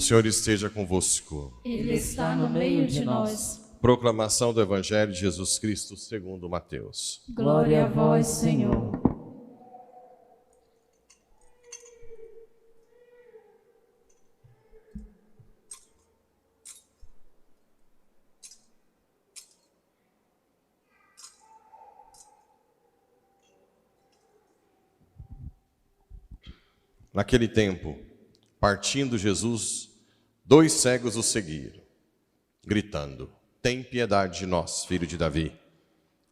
Senhor esteja convosco. Ele está no meio de nós. Proclamação do Evangelho de Jesus Cristo segundo Mateus. Glória a vós, Senhor. Naquele tempo, partindo Jesus, 2 cegos o seguiram, gritando: tem piedade de nós, filho de Davi.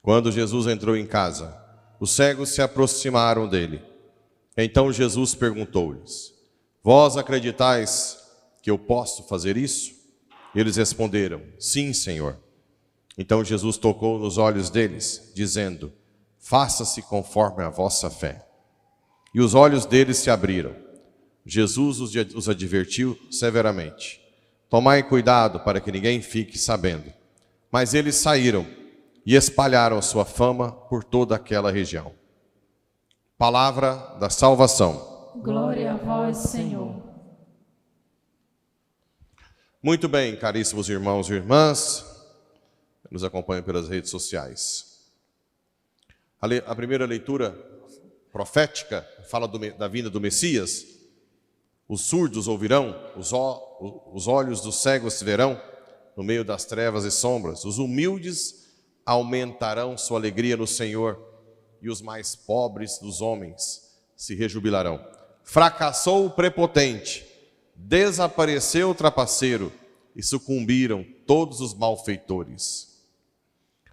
Quando Jesus entrou em casa, os cegos se aproximaram dele. Então Jesus perguntou-lhes: vós acreditais que eu posso fazer isso? Eles responderam: sim, Senhor. Então Jesus tocou nos olhos deles, dizendo: faça-se conforme a vossa fé. E os olhos deles se abriram. Jesus os advertiu severamente: tomai cuidado para que ninguém fique sabendo. Mas eles saíram e espalharam sua fama por toda aquela região. Palavra da salvação. Glória a vós, Senhor. Muito bem, caríssimos irmãos e irmãs, que nos acompanham pelas redes sociais. A primeira leitura profética fala da vinda do Messias. Os surdos ouvirão, os olhos dos cegos se verão no meio das trevas e sombras. Os humildes aumentarão sua alegria no Senhor, e os mais pobres dos homens se rejubilarão. Fracassou o prepotente, desapareceu o trapaceiro, e sucumbiram todos os malfeitores.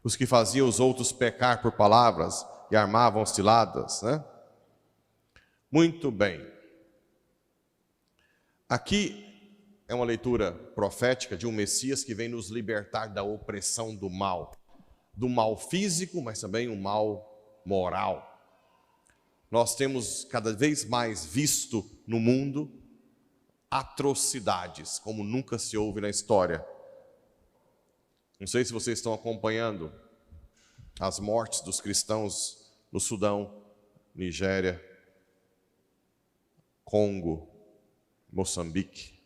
Os que faziam os outros pecar por palavras e armavam ciladas, né? Muito bem. Aqui é uma leitura profética de um Messias que vem nos libertar da opressão do mal físico, mas também um mal moral. Nós temos cada vez mais visto no mundo atrocidades, como nunca se houve na história. Não sei se vocês estão acompanhando as mortes dos cristãos no Sudão, Nigéria, Congo, Moçambique,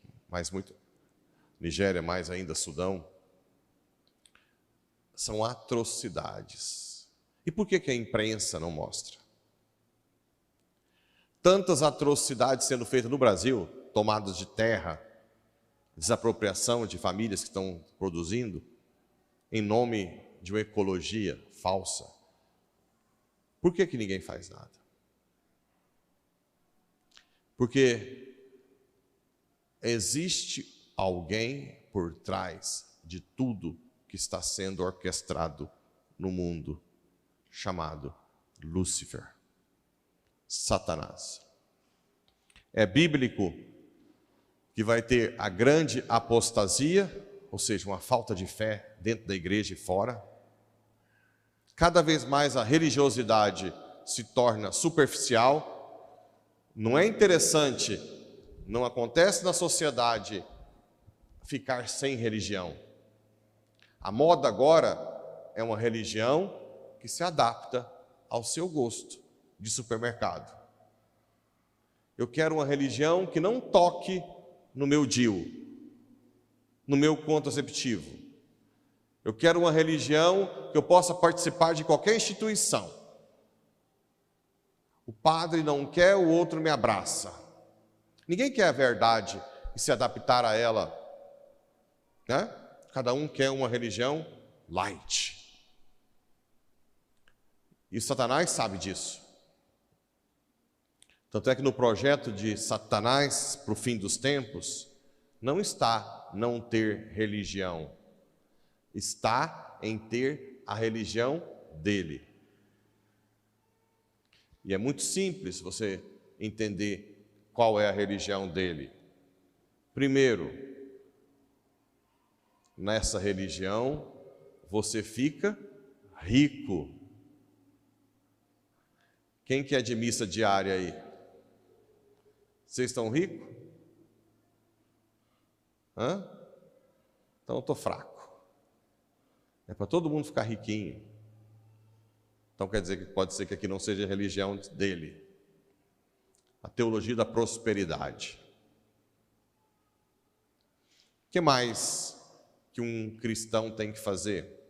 Nigéria, mais ainda Sudão. São atrocidades. E por que a imprensa não mostra? Tantas atrocidades sendo feitas no Brasil, tomadas de terra, desapropriação de famílias que estão produzindo, em nome de uma ecologia falsa. Por que ninguém faz nada? Porque existe alguém por trás de tudo que está sendo orquestrado no mundo, chamado Lúcifer, Satanás. É bíblico que vai ter a grande apostasia, ou seja, uma falta de fé dentro da igreja e fora. Cada vez mais a religiosidade se torna superficial. Não é interessante, não acontece na sociedade ficar sem religião. A moda agora é uma religião que se adapta ao seu gosto de supermercado. Eu quero uma religião que não toque no meu DIU, no meu contraceptivo. Eu quero uma religião que eu possa participar de qualquer instituição. O padre não quer, o outro me abraça. Ninguém quer a verdade e se adaptar a ela, né? Cada um quer uma religião light. E Satanás sabe disso. Tanto é que no projeto de Satanás para o fim dos tempos, não está não ter religião. Está em ter a religião dele. E é muito simples você entender qual é a religião dele. Primeiro, nessa religião, você fica rico. Quem que é de missa diária aí? Vocês estão ricos? Então eu estou fraco. É para todo mundo ficar riquinho. Então quer dizer que pode ser que aqui não seja a religião dele. A teologia da prosperidade. que mais que um cristão tem que fazer?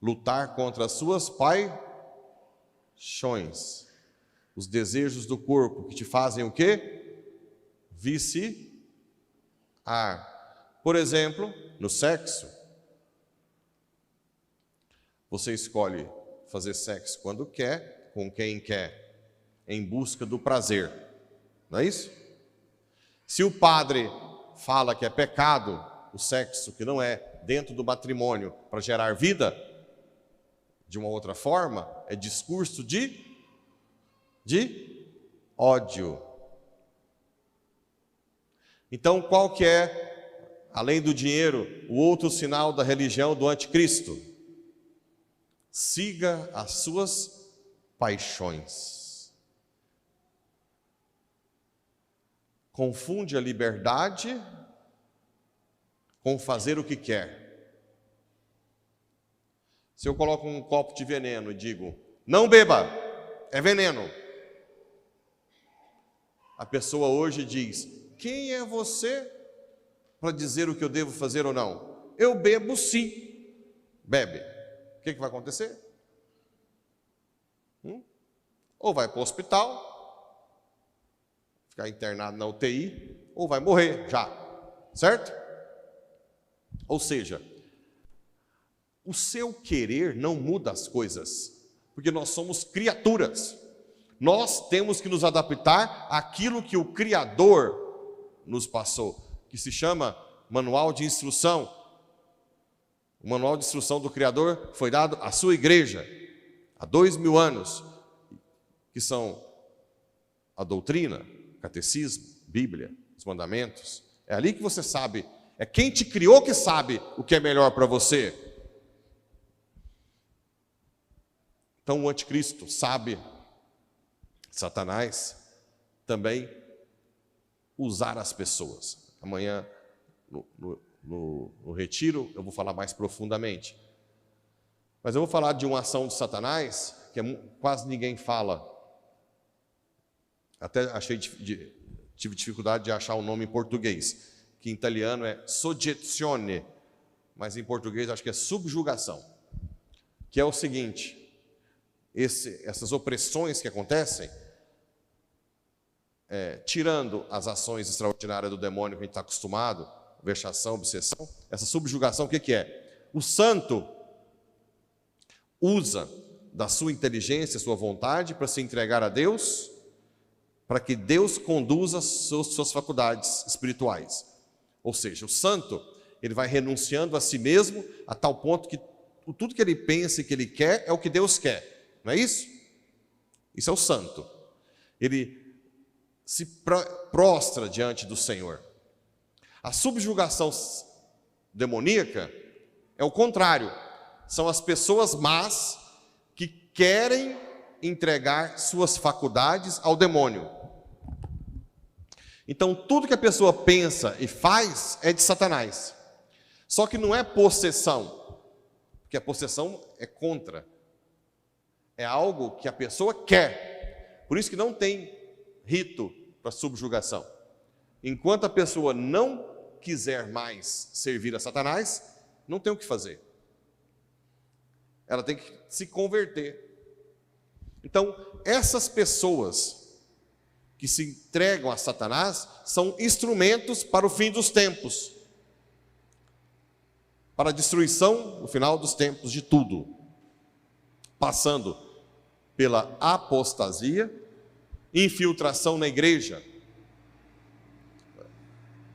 Lutar contra as suas paixões, os desejos do corpo, que te fazem o quê? Viciar. Por exemplo, no sexo, você escolhe fazer sexo quando quer, com quem quer, em busca do prazer, não é isso? Se o padre fala que é pecado o sexo, que não é dentro do matrimônio, para gerar vida, de uma outra forma, é discurso de ódio. Então, qual que é, além do dinheiro, o outro sinal da religião do anticristo? Siga as suas paixões. Confunde a liberdade com fazer o que quer. Se eu coloco um copo de veneno e digo, não beba, é veneno. A pessoa hoje diz, quem é você para dizer o que eu devo fazer ou não? Eu bebo sim. Bebe. O que vai acontecer? Ou vai para o hospital, ficar internado na UTI, ou vai morrer já, certo? Ou seja, o seu querer não muda as coisas, porque nós somos criaturas. Nós temos que nos adaptar àquilo que o Criador nos passou, que se chama Manual de Instrução. O Manual de Instrução do Criador foi dado à sua igreja há 2000 anos, que são a doutrina, catecismo, Bíblia, os mandamentos. É ali que você sabe, é quem te criou que sabe o que é melhor para você. Então o anticristo sabe, Satanás, também usar as pessoas. Amanhã, no retiro, eu vou falar mais profundamente. Mas eu vou falar de uma ação de Satanás que quase ninguém fala. Até tive dificuldade de achar o nome em português, que em italiano é soggezione, mas em português acho que é subjugação. Que é o seguinte, essas opressões que acontecem, tirando as ações extraordinárias do demônio que a gente está acostumado, vexação, obsessão, essa subjugação, o que é? O santo usa da sua inteligência, sua vontade, para se entregar a Deus, para que Deus conduza suas faculdades espirituais. Ou seja, o santo, ele vai renunciando a si mesmo, a tal ponto que tudo que ele pensa e que ele quer é o que Deus quer. Não é isso? Isso é o santo. Ele se prostra diante do Senhor. A subjugação demoníaca é o contrário. São as pessoas más que querem entregar suas faculdades ao demônio. Então, tudo que a pessoa pensa e faz é de Satanás. Só que não é possessão, porque a possessão é contra. É algo que a pessoa quer. Por isso que não tem rito para subjugação. Enquanto a pessoa não quiser mais servir a Satanás, não tem o que fazer. Ela tem que se converter. Então, essas pessoas que se entregam a Satanás são instrumentos para o fim dos tempos, para a destruição no final dos tempos de tudo, passando pela apostasia, infiltração na igreja.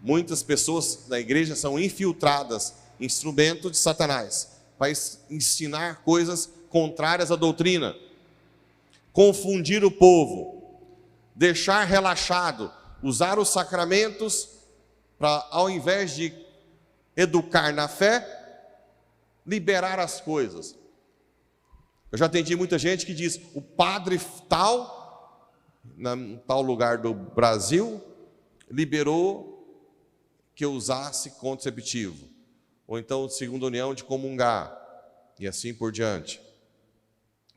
Muitas pessoas na igreja são infiltradas, instrumento de Satanás, para ensinar coisas contrárias à doutrina, confundir o povo, deixar relaxado, usar os sacramentos para, ao invés de educar na fé, liberar as coisas. Eu já atendi muita gente que diz, o padre tal, em tal lugar do Brasil, liberou que eu usasse contraceptivo, ou então segunda união de comungar, e assim por diante.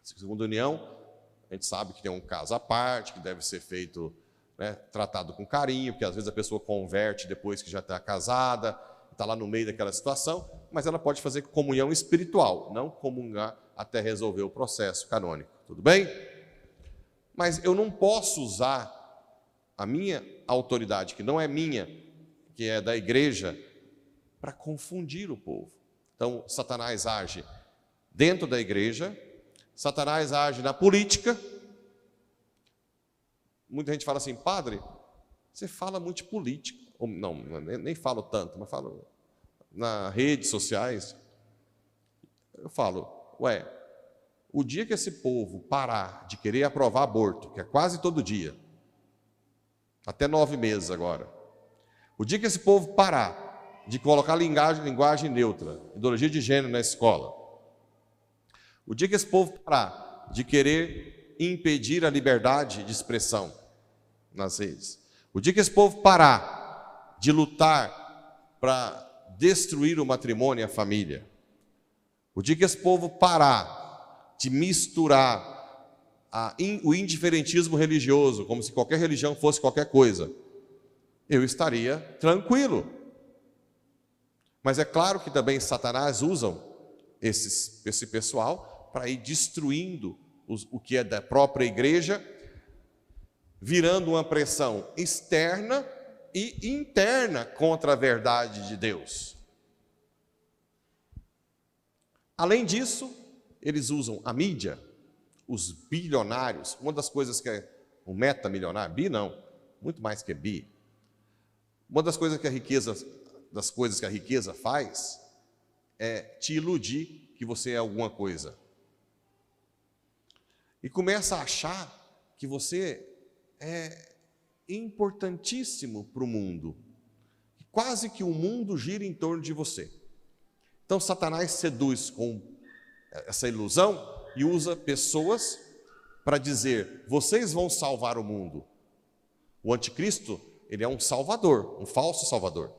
Segunda união, a gente sabe que tem um caso à parte, que deve ser feito né, tratado com carinho, porque às vezes a pessoa converte depois que já está casada, está lá no meio daquela situação, mas ela pode fazer comunhão espiritual, não comungar até resolver o processo canônico, tudo bem? Mas eu não posso usar a minha autoridade, que não é minha, que é da igreja, para confundir o povo. Então, Satanás age dentro da igreja, Satanás age na política. Muita gente fala assim, padre, você fala muito de política. Ou, não, nem falo tanto, mas falo nas redes sociais. Eu falo, o dia que esse povo parar de querer aprovar aborto, que é quase todo dia, até 9 meses agora, o dia que esse povo parar de colocar linguagem neutra, ideologia de gênero na escola, o dia que esse povo parar de querer impedir a liberdade de expressão nas redes, o dia que esse povo parar de lutar para destruir o matrimônio e a família, o dia que esse povo parar de misturar o indiferentismo religioso, como se qualquer religião fosse qualquer coisa, eu estaria tranquilo. Mas é claro que também Satanás usa esse pessoal para ir destruindo o que é da própria igreja, virando uma pressão externa e interna contra a verdade de Deus. Além disso, eles usam a mídia, os bilionários. Uma das coisas que é o metamilionário, bi não, muito mais que bi. Uma das coisas que a riqueza faz é te iludir que você é alguma coisa. E começa a achar que você é importantíssimo para o mundo. Quase que o mundo gira em torno de você. Então Satanás seduz com essa ilusão e usa pessoas para dizer, vocês vão salvar o mundo. O anticristo, ele é um salvador, um falso salvador.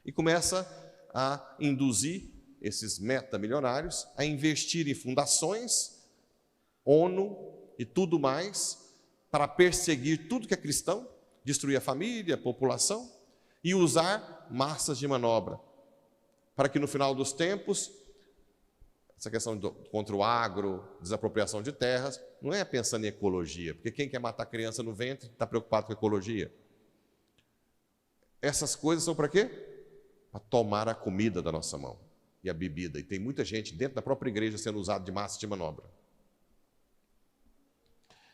E começa a induzir esses metamilionários a investir em fundações, ONU e tudo mais, para perseguir tudo que é cristão, destruir a família, a população, e usar massas de manobra, para que no final dos tempos, essa questão contra o agro, desapropriação de terras, não é pensando em ecologia, porque quem quer matar criança no ventre está preocupado com ecologia. Essas coisas são para quê? Para tomar a comida da nossa mão e a bebida. E tem muita gente dentro da própria igreja sendo usada de massa de manobra.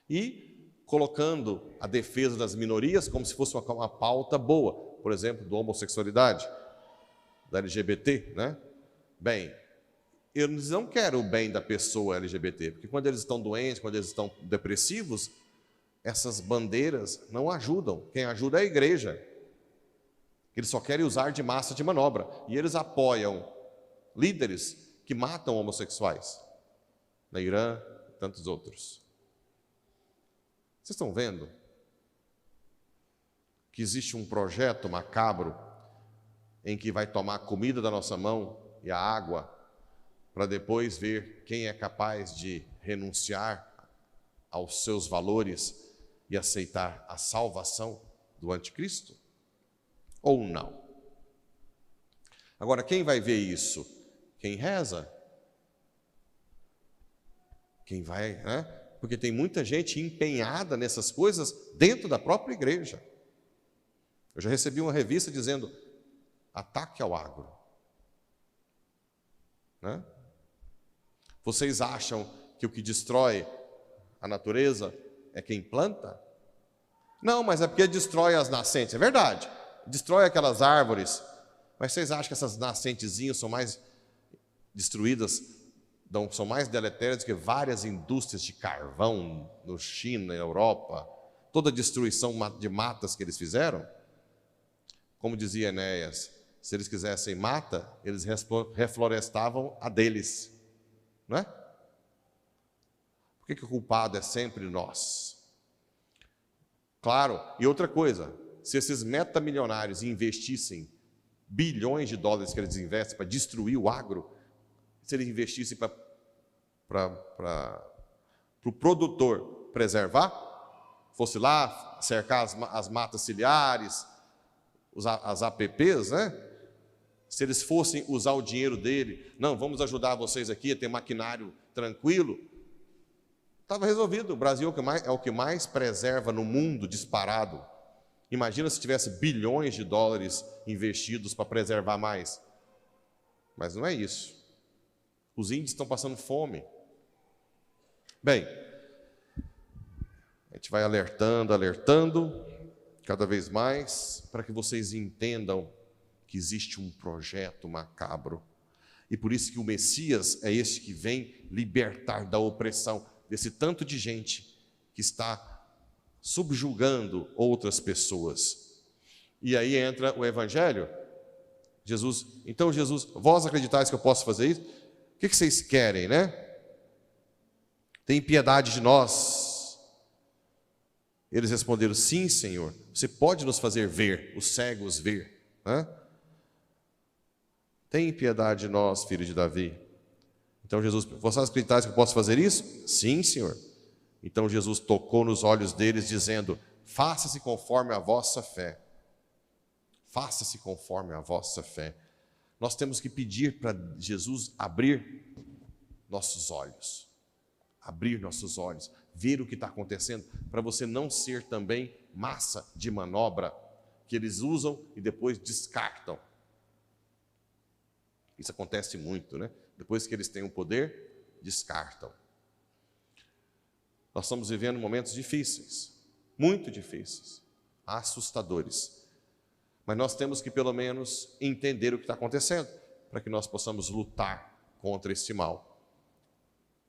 E colocando a defesa das minorias como se fosse uma pauta boa. Por exemplo, da homossexualidade, da LGBT, né? Bem, eles não querem o bem da pessoa LGBT, porque quando eles estão doentes, quando eles estão depressivos, essas bandeiras não ajudam. Quem ajuda é a igreja. Eles só querem usar de massa de manobra. E eles apoiam líderes que matam homossexuais. Na Irã e tantos outros. Vocês estão vendo que existe um projeto macabro em que vai tomar a comida da nossa mão e a água para depois ver quem é capaz de renunciar aos seus valores e aceitar a salvação do anticristo? Ou não? Agora, quem vai ver isso? Quem reza? Quem vai, né? Porque tem muita gente empenhada nessas coisas dentro da própria igreja. Eu já recebi uma revista dizendo, ataque ao agro. Né? Vocês acham que o que destrói a natureza é quem planta? Não, mas é porque destrói as nascentes. É verdade. Destrói aquelas árvores, mas vocês acham que essas nascentezinhas são mais destruídas, são mais deletérias do que várias indústrias de carvão no China, na Europa, toda a destruição de matas que eles fizeram? Como dizia Enéas, se eles quisessem mata, eles reflorestavam a deles, não é? Por que o culpado é sempre nós? Claro, e outra coisa, se esses metamilionários investissem bilhões de dólares que eles investem para destruir o agro, se eles investissem para o produtor preservar, fosse lá cercar as matas ciliares, as APPs, né? Se eles fossem usar o dinheiro dele, não, vamos ajudar vocês aqui a ter maquinário tranquilo, estava resolvido. O Brasil é o que mais preserva no mundo, disparado. Imagina se tivesse bilhões de dólares investidos para preservar mais. Mas não é isso. Os índios estão passando fome. Bem, a gente vai alertando, cada vez mais, para que vocês entendam que existe um projeto macabro. E por isso que o Messias é este que vem libertar da opressão desse tanto de gente que está subjugando outras pessoas. E aí entra o Evangelho. Então Jesus, vós acreditais que eu posso fazer isso? O que vocês querem, né? Tem piedade de nós. Eles responderam, sim, Senhor, você pode nos fazer ver, os cegos ver, né? Tem piedade de nós, filho de Davi. Então Jesus, vocês acreditais que eu posso fazer isso? Sim, Senhor. Então Jesus tocou nos olhos deles, dizendo, faça-se conforme a vossa fé. Faça-se conforme a vossa fé. Nós temos que pedir para Jesus abrir nossos olhos. Abrir nossos olhos, ver o que está acontecendo, para você não ser também massa de manobra que eles usam e depois descartam. Isso acontece muito, né? Depois que eles têm o poder, descartam. Nós estamos vivendo momentos difíceis, muito difíceis, assustadores. Mas nós temos que pelo menos entender o que está acontecendo, para que nós possamos lutar contra esse mal.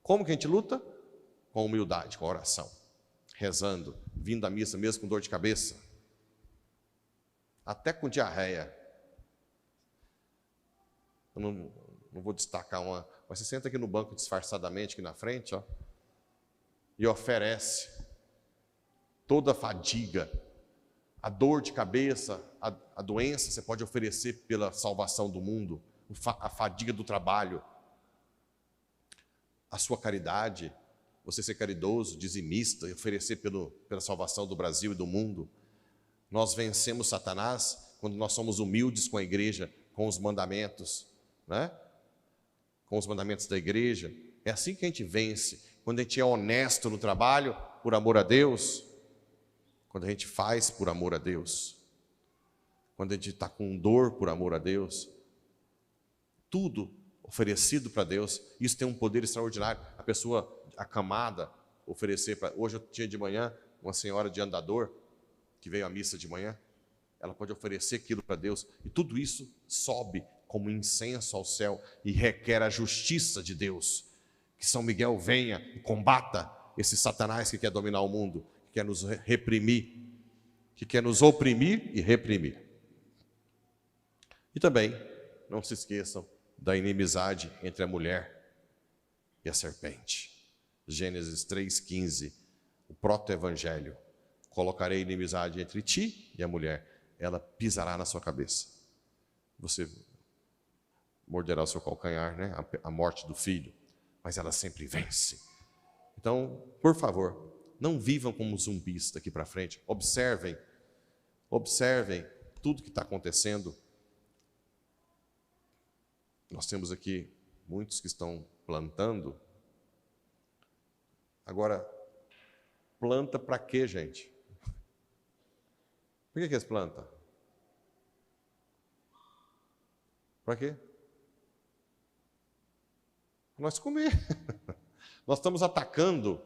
Como que a gente luta? Com humildade, com oração, rezando, vindo à missa mesmo com dor de cabeça, até com diarreia. Eu não vou destacar uma, mas você senta aqui no banco disfarçadamente, aqui na frente, ó, e oferece toda a fadiga, a dor de cabeça, a doença, você pode oferecer pela salvação do mundo, a fadiga do trabalho, a sua caridade, você ser caridoso, dizimista, e oferecer pela salvação do Brasil e do mundo. Nós vencemos Satanás quando nós somos humildes com a igreja, com os mandamentos, né? Com os mandamentos da igreja. É assim que a gente vence, quando a gente é honesto no trabalho, por amor a Deus, quando a gente faz por amor a Deus, quando a gente está com dor por amor a Deus, tudo oferecido para Deus, isso tem um poder extraordinário. A pessoa acamada, oferecer para... Hoje eu tinha de manhã uma senhora de andador, que veio à missa de manhã, ela pode oferecer aquilo para Deus, e tudo isso sobe como incenso ao céu, e requer a justiça de Deus, que São Miguel venha e combata esse Satanás que quer dominar o mundo, que quer nos reprimir, que quer nos oprimir e reprimir. E também, não se esqueçam da inimizade entre a mulher e a serpente. Gênesis 3,15, o proto-evangelho. Colocarei inimizade entre ti e a mulher, ela pisará na sua cabeça. Você morderá o seu calcanhar, né? A morte do filho, mas ela sempre vence. Então, por favor, não vivam como zumbis daqui para frente. Observem tudo que está acontecendo. Nós temos aqui muitos que estão plantando. Agora, planta para quê, gente? Por que eles plantam? Para quê? Para nós comer. Nós estamos atacando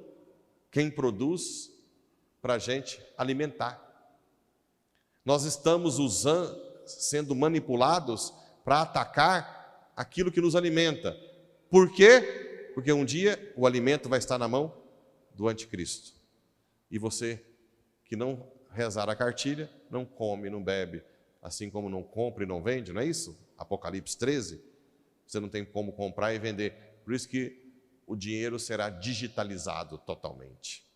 quem produz para a gente alimentar. Nós estamos sendo manipulados para atacar aquilo que nos alimenta. Por quê? Porque um dia o alimento vai estar na mão do anticristo. E você que não rezar a cartilha, não come, não bebe, assim como não compra e não vende, não é isso? Apocalipse 13. Você não tem como comprar e vender. Por isso que o dinheiro será digitalizado totalmente.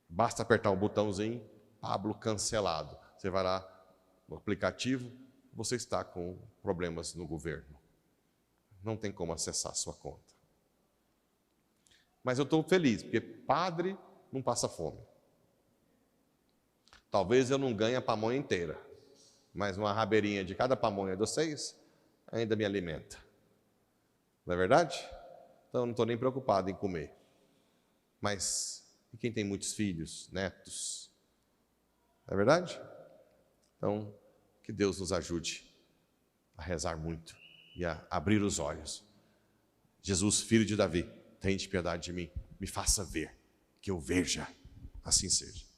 Basta apertar um botãozinho, Pablo cancelado. Você vai lá no aplicativo, você está com problemas no governo. Não tem como acessar a sua conta. Mas eu estou feliz, porque padre não passa fome. Talvez eu não ganhe a pamonha inteira, mas uma rabeirinha de cada pamonha de vocês ainda me alimenta. Não é verdade? Então eu não estou nem preocupado em comer. Mas e quem tem muitos filhos, netos? Não é verdade? Então, que Deus nos ajude a rezar muito e a abrir os olhos. Jesus, filho de Davi, tem piedade de mim, me faça ver, que eu veja, assim seja.